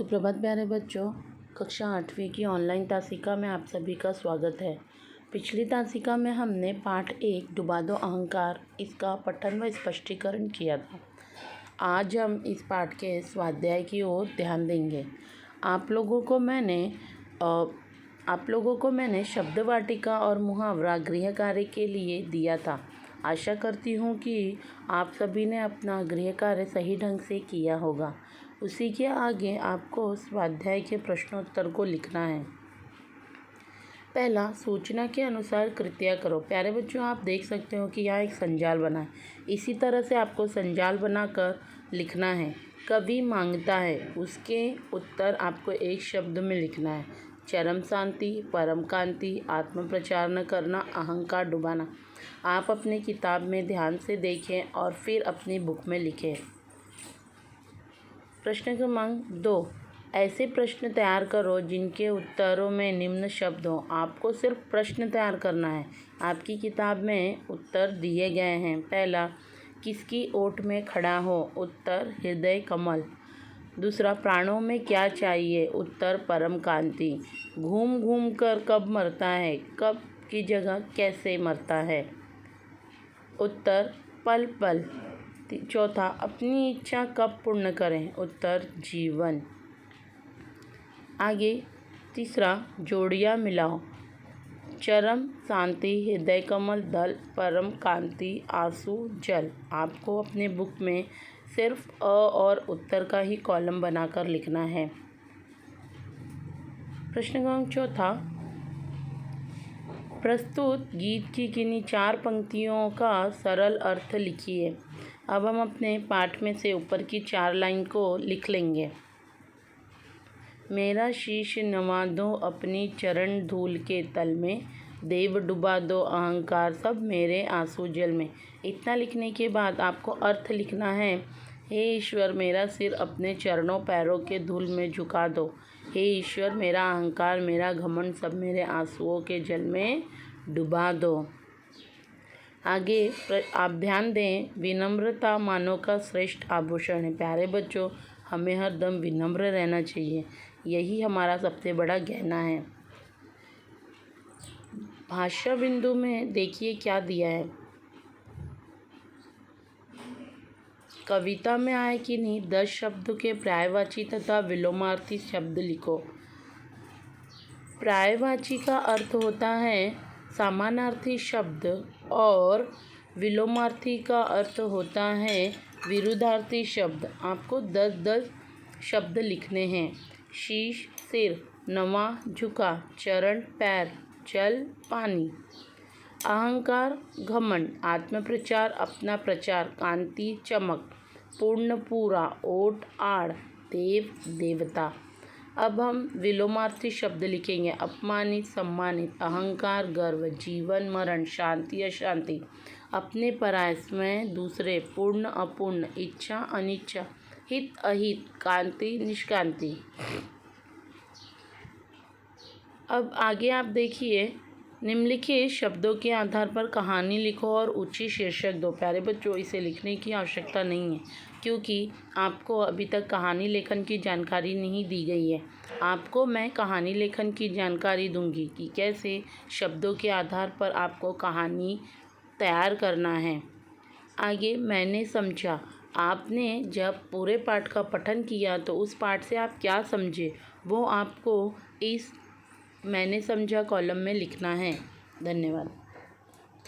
सुप्रभात प्यारे बच्चों। कक्षा 8वीं की ऑनलाइन तासिका में आप सभी का स्वागत है। पिछली तासिका में हमने पाठ 1 डुबा दो अहंकार इसका पठन व स्पष्टीकरण किया था। आज हम इस पाठ के स्वाध्याय की ओर ध्यान देंगे। आप लोगों को मैंने शब्द वाटिका और मुहावरा गृह कार्य के लिए दिया था। आशा करती हूँ कि आप सभी ने अपना गृह कार्य सही ढंग से किया होगा। उसी के आगे आपको स्वाध्याय के प्रश्नोत्तर को लिखना है। पहला, सूचना के अनुसार कृत्या करो। प्यारे बच्चों, आप देख सकते हो कि यहाँ एक संजाल बना है। इसी तरह से आपको संजाल बनाकर लिखना है। कवि मांगता है, उसके उत्तर आपको एक शब्द में लिखना है। चरम शांति, परम कांति, आत्म प्रचार न करना, अहंकार डुबाना। आप अपनी किताब में ध्यान से देखें और फिर अपनी बुक में लिखें। प्रश्न क्रमांक 2, ऐसे प्रश्न तैयार करो जिनके उत्तरों में निम्न शब्द हों। आपको सिर्फ प्रश्न तैयार करना है। आपकी किताब में उत्तर दिए गए हैं। पहला, किसकी ओट में खड़ा हो? उत्तर, हृदय कमल। दूसरा, प्राणों में क्या चाहिए? उत्तर, परम कांति। घूम घूम कर कब मरता है? कब की जगह कैसे मरता है? उत्तर, पल पल। चौथा, अपनी इच्छा कब पूर्ण करें? उत्तर, जीवन। आगे तीसरा, जोड़ियाँ मिलाओ। चरम शांति, हृदय कमल, दल, परम कांति, आंसू, जल। आपको अपने बुक में सिर्फ और उत्तर का ही कॉलम बनाकर लिखना है। प्रश्न क्रमांक चौथा, प्रस्तुत गीत की किन्हीं 4 पंक्तियों का सरल अर्थ लिखिए। अब हम अपने पाठ में से ऊपर की 4 लाइन को लिख लेंगे। मेरा शीश नवा दो अपनी चरण धूल के तल में, देव डुबा दो अहंकार सब मेरे आंसू जल में। इतना लिखने के बाद आपको अर्थ लिखना है। हे ईश्वर, मेरा सिर अपने चरणों पैरों के धूल में झुका दो। हे ईश्वर, मेरा अहंकार मेरा घमंड सब मेरे आंसुओं के जल में डुबा दो। आगे आप ध्यान दें, विनम्रता मानव का श्रेष्ठ आभूषण है। प्यारे बच्चों, हमें हरदम विनम्र रहना चाहिए। यही हमारा सबसे बड़ा गहना है। भाषा बिंदु में देखिए क्या दिया है। कविता में आए कि नहीं 10 शब्दों के पर्यायवाची तथा विलोमार्थी शब्द लिखो। पर्यायवाची का अर्थ होता है समानार्थी शब्द और विलोमार्थी का अर्थ होता है विरुद्धार्थी शब्द। आपको 10-10 शब्द लिखने हैं। शीश सिर, नवा झुका, चरण पैर, जल पानी, अहंकार घमंड, आत्मप्रचार अपना प्रचार, कांति चमक, पूर्ण पूरा, ओट आड़, देव देवता। अब हम विलोमार्थी शब्द लिखेंगे। अपमानित सम्मानित, अहंकार गर्व, जीवन मरण, शांति अशांति, अपने पराय स्वयं दूसरे, पूर्ण अपूर्ण, इच्छा अनिच्छा, हित अहित, कांति निष्कांति। अब आगे आप देखिए, निम्नलिखित शब्दों के आधार पर कहानी लिखो और उचित शीर्षक दो। प्यारे बच्चों, इसे लिखने की आवश्यकता नहीं है क्योंकि आपको अभी तक कहानी लेखन की जानकारी नहीं दी गई है। आपको मैं कहानी लेखन की जानकारी दूंगी कि कैसे शब्दों के आधार पर आपको कहानी तैयार करना है। आगे मैंने समझा। आपने जब पूरे पाठ का पठन किया तो उस पाठ से आप क्या समझे वो आपको इस मैंने समझा कॉलम में लिखना है। धन्यवाद।